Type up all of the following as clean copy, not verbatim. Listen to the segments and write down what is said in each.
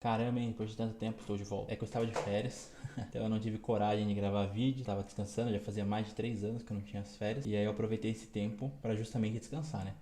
Caramba, hein, depois de tanto tempo estou de volta. É que eu estava de férias, então eu não tive coragem de gravar vídeo, estava descansando, já fazia mais de 3 anos que eu não tinha as férias. E aí eu aproveitei esse tempo para justamente descansar, né?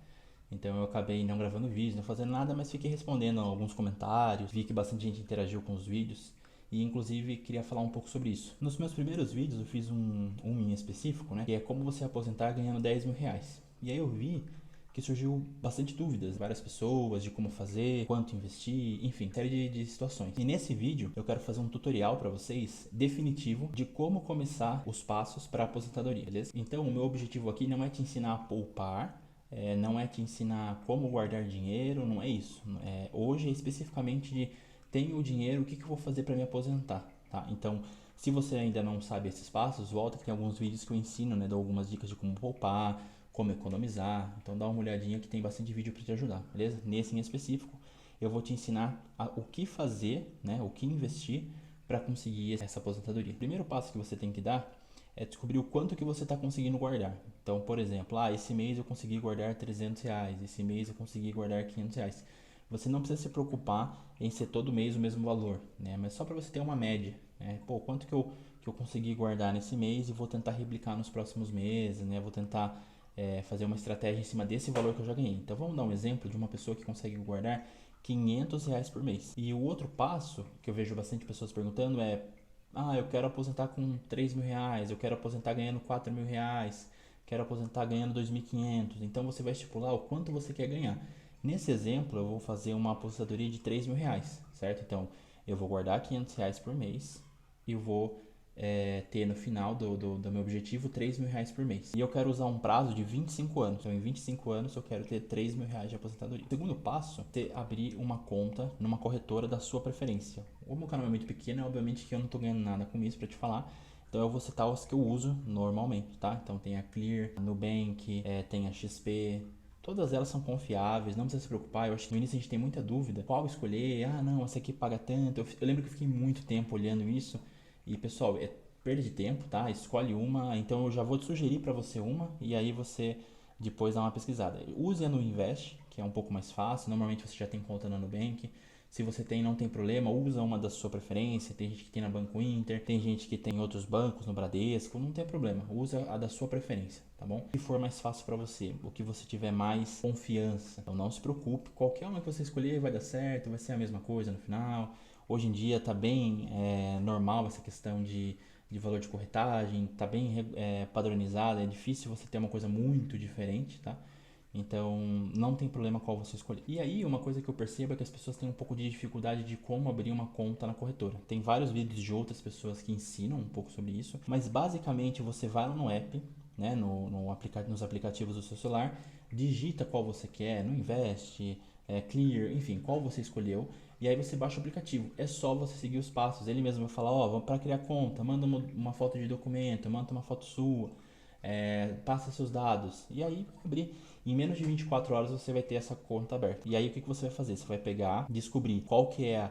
Então eu acabei não gravando vídeo, não fazendo nada, mas fiquei respondendo alguns comentários, vi que bastante gente interagiu com os vídeos. E inclusive queria falar um pouco sobre isso. Nos meus primeiros vídeos eu fiz um em específico, né? Que é como você aposentar ganhando 10 mil reais. E aí eu vi que surgiu bastante dúvidas, várias pessoas de como fazer, quanto investir, enfim, série de situações. E nesse vídeo eu quero fazer um tutorial para vocês definitivo de como começar os passos para a aposentadoria, beleza? Então o meu objetivo aqui não é te ensinar a poupar, não é te ensinar como guardar dinheiro, não é isso. Hoje é especificamente de tenho o dinheiro, o que eu vou fazer para me aposentar, tá? Então, se você ainda não sabe esses passos, volta que tem alguns vídeos que eu ensino, né? Dou algumas dicas de como poupar, como economizar. Então, dá uma olhadinha que tem bastante vídeo para te ajudar, beleza? Nesse em específico, eu vou te ensinar o que fazer, né? O que investir para conseguir essa aposentadoria. O primeiro passo que você tem que dar é descobrir o quanto que você está conseguindo guardar. Então, por exemplo, esse mês eu consegui guardar 300 reais, esse mês eu consegui guardar 500 reais. Você não precisa se preocupar em ser todo mês o mesmo valor, né? Mas só para você ter uma média, né? Pô, quanto que eu consegui guardar nesse mês e vou tentar replicar nos próximos meses, né? Vou tentar fazer uma estratégia em cima desse valor que eu já ganhei. Então vamos dar um exemplo de uma pessoa que consegue guardar 500 reais por mês. E o outro passo que eu vejo bastante pessoas perguntando é: eu quero aposentar com 3 mil reais, eu quero aposentar ganhando 4 mil reais, quero aposentar ganhando 2.500. Então você vai estipular o quanto você quer ganhar. Nesse exemplo, eu vou fazer uma aposentadoria de 3 mil reais, certo? Então eu vou guardar 500 reais por mês e eu vou ter no final do meu objetivo 3 mil reais por mês. E eu quero usar um prazo de 25 anos. Então, em 25 anos, eu quero ter 3 mil reais de aposentadoria. O segundo passo é abrir uma conta numa corretora da sua preferência. O meu canal é muito pequeno, obviamente que eu não estou ganhando nada com isso para te falar. Então eu vou citar os que eu uso normalmente, tá? Então tem a Clear, a Nubank, tem a XP. Todas elas são confiáveis, não precisa se preocupar. Eu acho que no início a gente tem muita dúvida. Qual escolher? Não, essa aqui paga tanto. Eu lembro que eu fiquei muito tempo olhando isso. E pessoal, é perda de tempo, tá? Escolhe uma. Então eu já vou te sugerir para você uma e aí você depois dá uma pesquisada. Use a Nuinvest, que é um pouco mais fácil. Normalmente você já tem conta na Nubank. Se você tem, não tem problema, usa uma da sua preferência. Tem gente que tem na Banco Inter, tem gente que tem em outros bancos, no Bradesco, não tem problema. Usa a da sua preferência, tá bom? O que for mais fácil para você, o que você tiver mais confiança. Então não se preocupe, qualquer uma que você escolher vai dar certo, vai ser a mesma coisa no final. Hoje em dia está bem normal essa questão de valor de corretagem, está bem padronizada, é difícil você ter uma coisa muito diferente, tá? Então, não tem problema qual você escolher. E aí, uma coisa que eu percebo é que as pessoas têm um pouco de dificuldade de como abrir uma conta na corretora. Tem vários vídeos de outras pessoas que ensinam um pouco sobre isso, mas basicamente você vai lá no app, né, nos aplicativos do seu celular, digita qual você quer, no Invest, Clear, enfim, qual você escolheu, e aí você baixa o aplicativo. É só você seguir os passos. Ele mesmo vai falar, vamos para criar conta, manda uma foto de documento, manda uma foto sua, passa seus dados, e aí vai abrir. Em menos de 24 horas você vai ter essa conta aberta. E aí o que você vai fazer? Você vai pegar, descobrir qual que é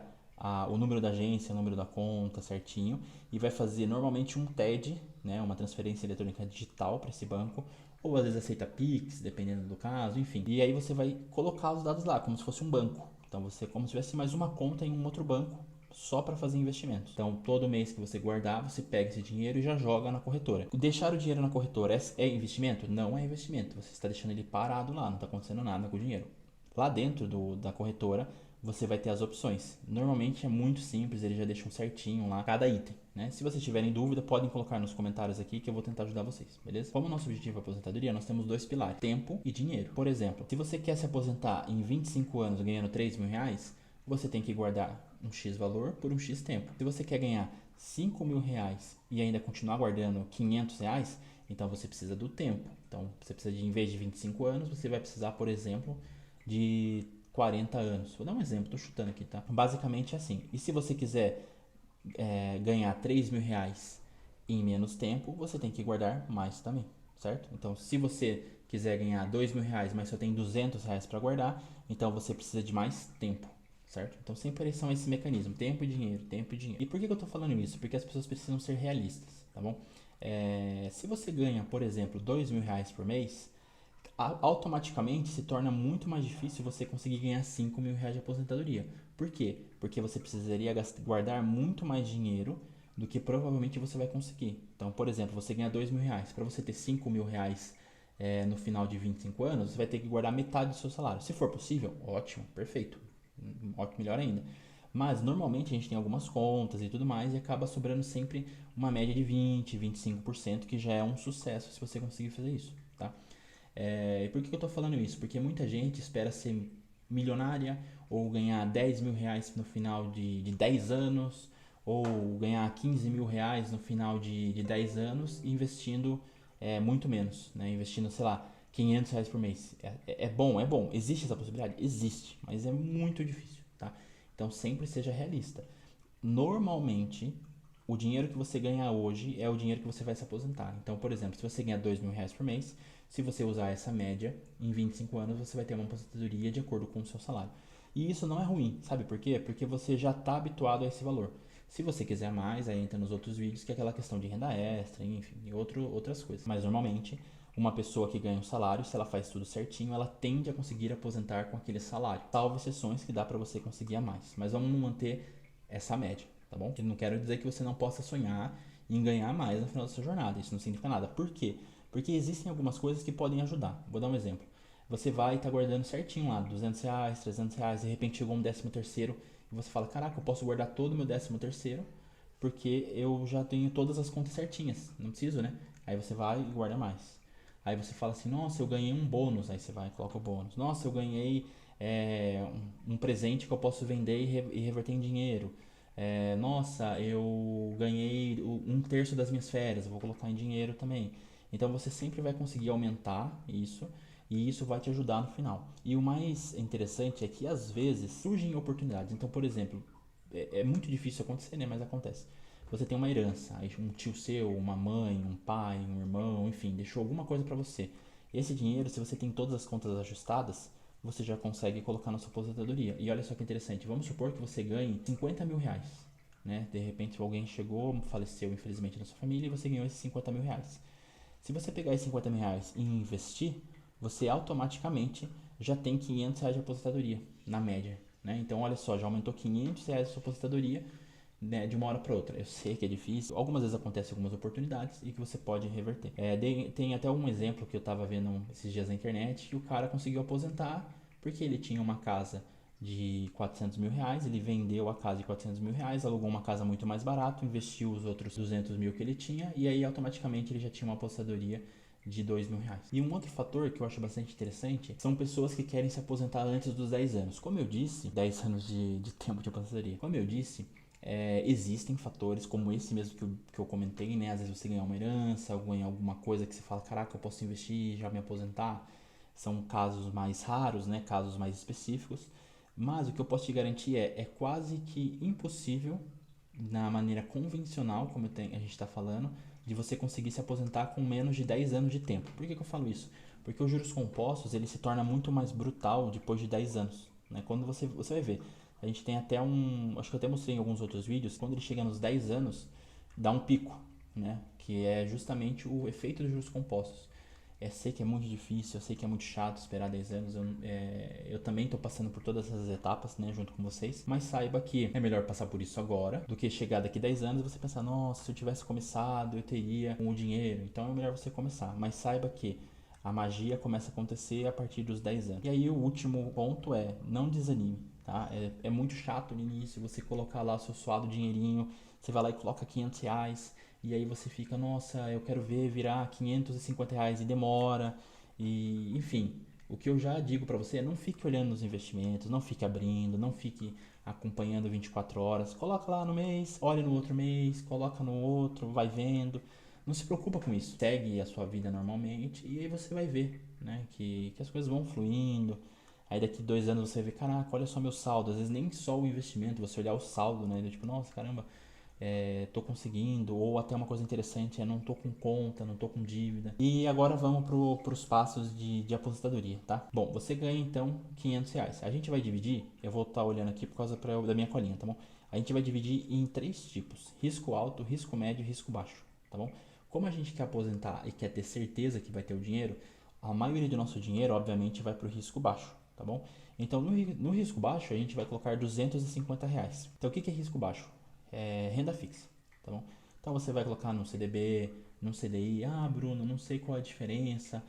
o número da agência, o número da conta certinho e vai fazer normalmente um TED, né, uma transferência eletrônica digital para esse banco, ou às vezes aceita Pix, dependendo do caso, enfim. E aí você vai colocar os dados lá, como se fosse um banco. Então você como se tivesse mais uma conta em um outro banco só para fazer investimentos. Então, todo mês que você guardar, você pega esse dinheiro e já joga na corretora. Deixar o dinheiro na corretora é investimento? Não é investimento. Você está deixando ele parado lá, não está acontecendo nada com o dinheiro. Lá dentro da corretora, você vai ter as opções. Normalmente é muito simples, eles já deixam certinho lá cada item, né? Se vocês tiverem dúvida, podem colocar nos comentários aqui que eu vou tentar ajudar vocês, beleza? Como nosso objetivo é aposentadoria, nós temos dois pilares: tempo e dinheiro. Por exemplo, se você quer se aposentar em 25 anos ganhando 3 mil reais, você tem que guardar um X valor por um X tempo. Se você quer ganhar 5 mil reais e ainda continuar guardando 500 reais, então você precisa do tempo. Então você precisa em vez de 25 anos, você vai precisar, por exemplo, de 40 anos. Vou dar um exemplo, estou chutando aqui, tá? Basicamente é assim. E se você quiser ganhar 3 mil reais em menos tempo, você tem que guardar mais também, certo? Então, se você quiser ganhar 2 mil reais, mas só tem 200 reais para guardar, então você precisa de mais tempo, certo? Então, sempre são esse mecanismo: tempo e dinheiro, tempo e dinheiro. E por que eu estou falando isso? Porque as pessoas precisam ser realistas, tá bom? Se você ganha, por exemplo, 2 mil reais por mês, automaticamente se torna muito mais difícil você conseguir ganhar 5 mil reais de aposentadoria. Por quê? Porque você precisaria guardar muito mais dinheiro do que provavelmente você vai conseguir. Então, por exemplo, você ganha 2 mil reais. Para você ter 5 mil reais no final de 25 anos, você vai ter que guardar metade do seu salário. Se for possível, ótimo, perfeito. Ótimo, melhor ainda. Mas normalmente a gente tem algumas contas e tudo mais e acaba sobrando sempre uma média de 20, 25%, que já é um sucesso se você conseguir fazer isso, tá? E por que eu estou falando isso? Porque muita gente espera ser milionária ou ganhar 10 mil reais no final de 10 anos ou ganhar 15 mil reais no final de 10 anos investindo muito menos, né? Investindo, sei lá, 500 reais por mês. É bom, é bom. Existe essa possibilidade? Existe, mas é muito difícil, tá? Então sempre seja realista. Normalmente, o dinheiro que você ganha hoje é o dinheiro que você vai se aposentar. Então, por exemplo, se você ganha 2 mil reais por mês, se você usar essa média, em 25 anos você vai ter uma aposentadoria de acordo com o seu salário. E isso não é ruim, sabe por quê? Porque você já está habituado a esse valor. Se você quiser mais, aí entra nos outros vídeos, que é aquela questão de renda extra, enfim, e outras coisas. Mas normalmente, uma pessoa que ganha um salário, se ela faz tudo certinho, ela tende a conseguir aposentar com aquele salário. Salvo exceções que dá para você conseguir a mais. Mas vamos manter essa média, tá bom? Eu não quero dizer que você não possa sonhar em ganhar mais no final da sua jornada. Isso não significa nada. Por quê? Porque existem algumas coisas que podem ajudar. Vou dar um exemplo. Você vai estar guardando certinho lá, 200 reais, 300 reais, de repente chegou um 13º e você fala, caraca, eu posso guardar todo o meu 13º porque eu já tenho todas as contas certinhas, não preciso, né? Aí você vai e guarda mais. Aí você fala assim, nossa, eu ganhei um bônus, aí você vai e coloca o bônus. Nossa, eu ganhei um presente que eu posso vender e reverter em dinheiro. Nossa, eu ganhei um terço das minhas férias, eu vou colocar em dinheiro também. Então você sempre vai conseguir aumentar isso e isso vai te ajudar no final. E o mais interessante é que às vezes surgem oportunidades. Então, por exemplo, é muito difícil acontecer, né? Mas acontece. Você tem uma herança, aí um tio seu, uma mãe, um pai, um irmão, enfim, deixou alguma coisa para você. Esse dinheiro, se você tem todas as contas ajustadas, você já consegue colocar na sua aposentadoria. E olha só que interessante, vamos supor que você ganhe 50 mil reais, né? De repente alguém chegou, faleceu infelizmente na sua família e você ganhou esses 50 mil reais. Se você pegar esses 50 mil reais e investir, você automaticamente já tem 500 reais de aposentadoria, na média, né? Então olha só, já aumentou 500 reais a sua aposentadoria, né, de uma hora para outra. Eu sei que é difícil, algumas vezes acontecem algumas oportunidades e que você pode reverter. Tem até um exemplo que eu estava vendo esses dias na internet que o cara conseguiu aposentar porque ele tinha uma casa de 400 mil reais, ele vendeu a casa de 400 mil reais, alugou uma casa muito mais barato, investiu os outros 200 mil que ele tinha e aí automaticamente ele já tinha uma aposentadoria de 2 mil reais. E um outro fator que eu acho bastante interessante são pessoas que querem se aposentar antes dos 10 anos. Como eu disse, 10 anos de tempo de aposentadoria. Como eu disse, existem fatores como esse mesmo que eu comentei, né? Às vezes você ganha uma herança, ganha alguma coisa que você fala, caraca, eu posso investir, já me aposentar. São casos mais raros, né? Casos mais específicos. Mas o que eu posso te garantir é quase que impossível, na maneira convencional, como a gente está falando, de você conseguir se aposentar com menos de 10 anos de tempo. Por que eu falo isso? Porque os juros compostos ele se torna muito mais brutal depois de 10 anos. Né? Quando você vai ver, a gente tem até acho que eu até mostrei em alguns outros vídeos, quando ele chega nos 10 anos, dá um pico, né? Que é justamente o efeito dos juros compostos. Sei que é muito difícil, eu sei que é muito chato esperar 10 anos, eu também estou passando por todas essas etapas, né, junto com vocês, mas saiba que é melhor passar por isso agora do que chegar daqui 10 anos e você pensar, nossa, se eu tivesse começado eu teria com o dinheiro, então é melhor você começar, mas saiba que a magia começa a acontecer a partir dos 10 anos. E aí o último ponto não desanime, tá? É muito chato no início você colocar lá o seu suado dinheirinho, você vai lá e coloca 500 reais, e aí você fica, nossa, eu quero ver virar 550 reais e demora. E enfim, o que eu já digo para você é não fique olhando nos investimentos, não fique abrindo, não fique acompanhando 24 horas. Coloca lá no mês, olha no outro mês, coloca no outro, vai vendo. Não se preocupa com isso. Segue a sua vida normalmente e aí você vai ver, né, que as coisas vão fluindo. Aí daqui 2 anos você vê, caraca, olha só meu saldo. Às vezes nem só o investimento, você olhar o saldo, né? Tipo, nossa, caramba, tô conseguindo, ou até uma coisa interessante não tô com conta, não tô com dívida. E agora vamos pros passos de aposentadoria, tá? Bom, você ganha então 500 reais. A gente vai dividir, eu vou estar olhando aqui por causa da minha colinha, tá bom? A gente vai dividir em 3 tipos: risco alto, risco médio e risco baixo, tá bom? Como a gente quer aposentar e quer ter certeza que vai ter o dinheiro, a maioria do nosso dinheiro, obviamente, vai para o risco baixo, tá bom? Então, no risco baixo, a gente vai colocar R$ 250. Então, o que é risco baixo? É renda fixa, tá bom? Então, você vai colocar no CDB, no CDI. Ah, Bruno, não sei qual é a diferença.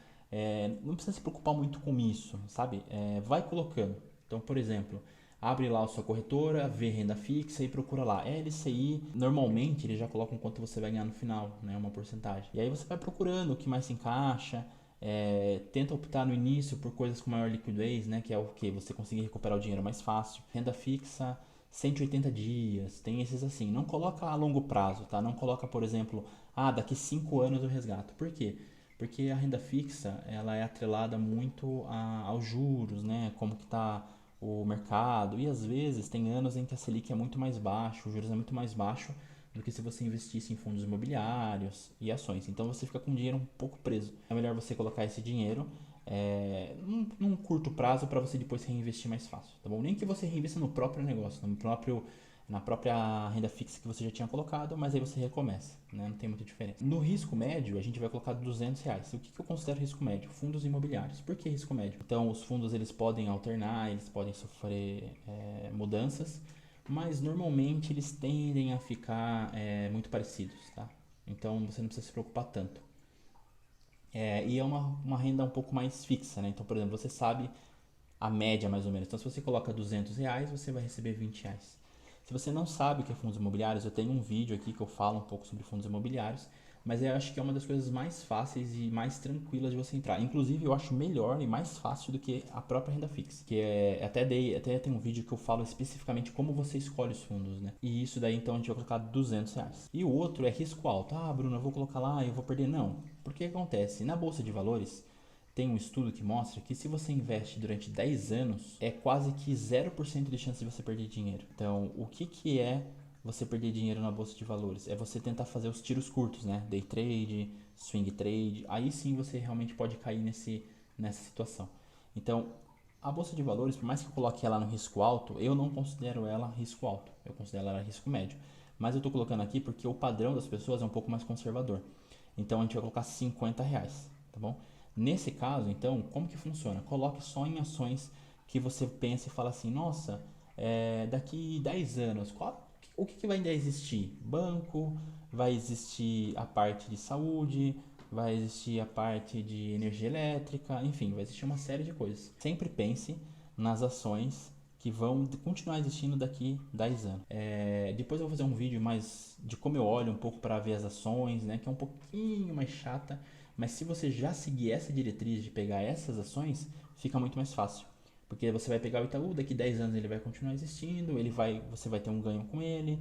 Não precisa se preocupar muito com isso, sabe? Vai colocando. Então, por exemplo, abre lá a sua corretora, vê renda fixa e procura lá LCI. Normalmente, eles já colocam quanto você vai ganhar no final, né? Uma porcentagem. E aí você vai procurando o que mais se encaixa. Tenta optar no início por coisas com maior liquidez, né, que é o que você conseguir recuperar o dinheiro mais fácil. Renda fixa, 180 dias, tem esses assim. Não coloca a longo prazo, tá? Não coloca, por exemplo, daqui 5 anos eu resgato. Por quê? Porque a renda fixa, ela é atrelada muito aos juros, né, como que tá o mercado, e às vezes tem anos em que a Selic é muito mais baixo, os juros é muito mais baixo do que se você investisse em fundos imobiliários e ações. Então você fica com o dinheiro um pouco preso. É melhor você colocar esse dinheiro num curto prazo para você depois reinvestir mais fácil, tá bom? Nem que você reinvesta no próprio negócio, na própria renda fixa que você já tinha colocado, mas aí você recomeça, né? Não tem muita diferença. No risco médio, a gente vai colocar R$ 200. O que eu considero risco médio? Fundos imobiliários. Por que risco médio? Então, os fundos eles podem alternar, eles podem sofrer mudanças, mas normalmente eles tendem a ficar muito parecidos, tá? Então você não precisa se preocupar tanto. E é uma renda um pouco mais fixa, né? Então, por exemplo, você sabe a média mais ou menos. Então, se você coloca R$ 200, você vai receber R$ 20. Se você não sabe o que é fundos imobiliários, eu tenho um vídeo aqui que eu falo um pouco sobre fundos imobiliários, mas eu acho que é uma das coisas mais fáceis e mais tranquilas de você entrar. Inclusive, eu acho melhor e mais fácil do que a própria renda fixa. Que até tem um vídeo que eu falo especificamente como você escolhe os fundos, né? E isso daí, então, a gente vai colocar R$ 200. E o outro é risco alto. Ah, Bruno, eu vou colocar lá e eu vou perder. Não. Porque acontece? Na Bolsa de Valores, tem um estudo que mostra que se você investe durante 10 anos, é quase que 0% de chance de você perder dinheiro. Então, o que é você perder dinheiro na bolsa de valores? É você tentar fazer os tiros curtos, né? Day trade, swing trade. Aí sim você realmente pode cair nessa situação. Então, a bolsa de valores, por mais que eu coloque ela no risco alto, eu não considero ela risco alto. Eu considero ela risco médio. Mas eu estou colocando aqui porque o padrão das pessoas é um pouco mais conservador. Então, a gente vai colocar R$ 50, tá bom? Nesse caso, então, como que funciona? Coloque só em ações que você pensa e fala assim, nossa, daqui 10 anos, o que vai ainda existir? Banco, vai existir a parte de saúde, vai existir a parte de energia elétrica, enfim, vai existir uma série de coisas. Sempre pense nas ações que vão continuar existindo daqui 10 anos. Depois eu vou fazer um vídeo mais de como eu olho um pouco para ver as ações, né, que é um pouquinho mais chata, mas se você já seguir essa diretriz de pegar essas ações, fica muito mais fácil. Porque você vai pegar o Itaú, daqui 10 anos ele vai continuar existindo, você vai ter um ganho com ele.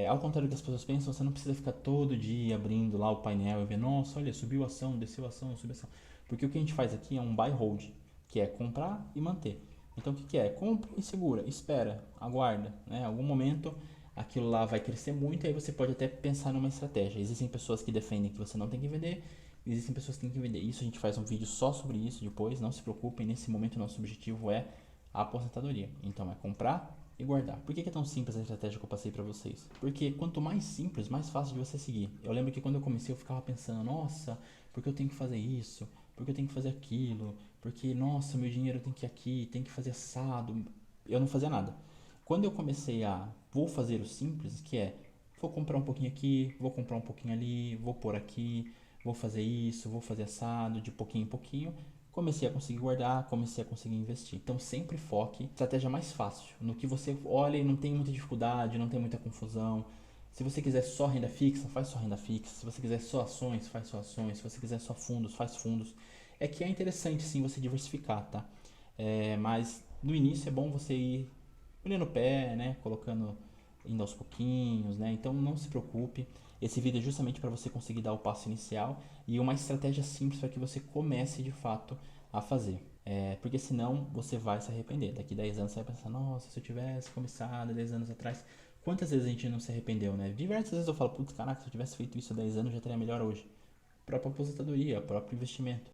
Ao contrário do que as pessoas pensam, você não precisa ficar todo dia abrindo lá o painel e ver, nossa, olha, subiu a ação, desceu a ação, subiu a ação. Porque o que a gente faz aqui é um buy hold, que é comprar e manter. Então o que é? Compra e segura, espera, aguarda. Né? Em algum momento aquilo lá vai crescer muito e aí você pode até pensar numa estratégia. Existem pessoas que defendem que você não tem que vender, existem pessoas que têm que vender. Isso a gente faz um vídeo só sobre isso depois, não se preocupem, nesse momento nosso objetivo é a aposentadoria. Então é comprar e guardar. Por que é tão simples a estratégia que eu passei para vocês? Porque quanto mais simples, mais fácil de você seguir. Eu lembro que quando eu comecei eu ficava pensando, nossa, por que eu tenho que fazer isso? Por que eu tenho que fazer aquilo? Porque, nossa, meu dinheiro tem que ir aqui, tem que fazer assado. Eu não fazia nada. Quando eu comecei vou fazer o simples, que é, vou comprar um pouquinho aqui, vou comprar um pouquinho ali, vou pôr aqui, vou fazer isso, vou fazer assado, de pouquinho em pouquinho, comecei a conseguir guardar, comecei a conseguir investir. Então sempre foque, estratégia mais fácil, no que você olha e não tem muita dificuldade, não tem muita confusão. Se você quiser só renda fixa, faz só renda fixa. Se você quiser só ações, faz só ações. Se você quiser só fundos, faz fundos. É que é interessante sim você diversificar, tá? Mas no início é bom você ir olhando o pé, né? Colocando, indo aos pouquinhos, né? Então não se preocupe. Esse vídeo é justamente para você conseguir dar o passo inicial e uma estratégia simples para que você comece de fato a fazer. Porque senão você vai se arrepender. Daqui 10 anos você vai pensar, nossa, se eu tivesse começado 10 anos atrás. Quantas vezes a gente não se arrependeu, né? Diversas vezes eu falo, putz, caraca, se eu tivesse feito isso há 10 anos já estaria melhor hoje. A própria aposentadoria, o próprio investimento.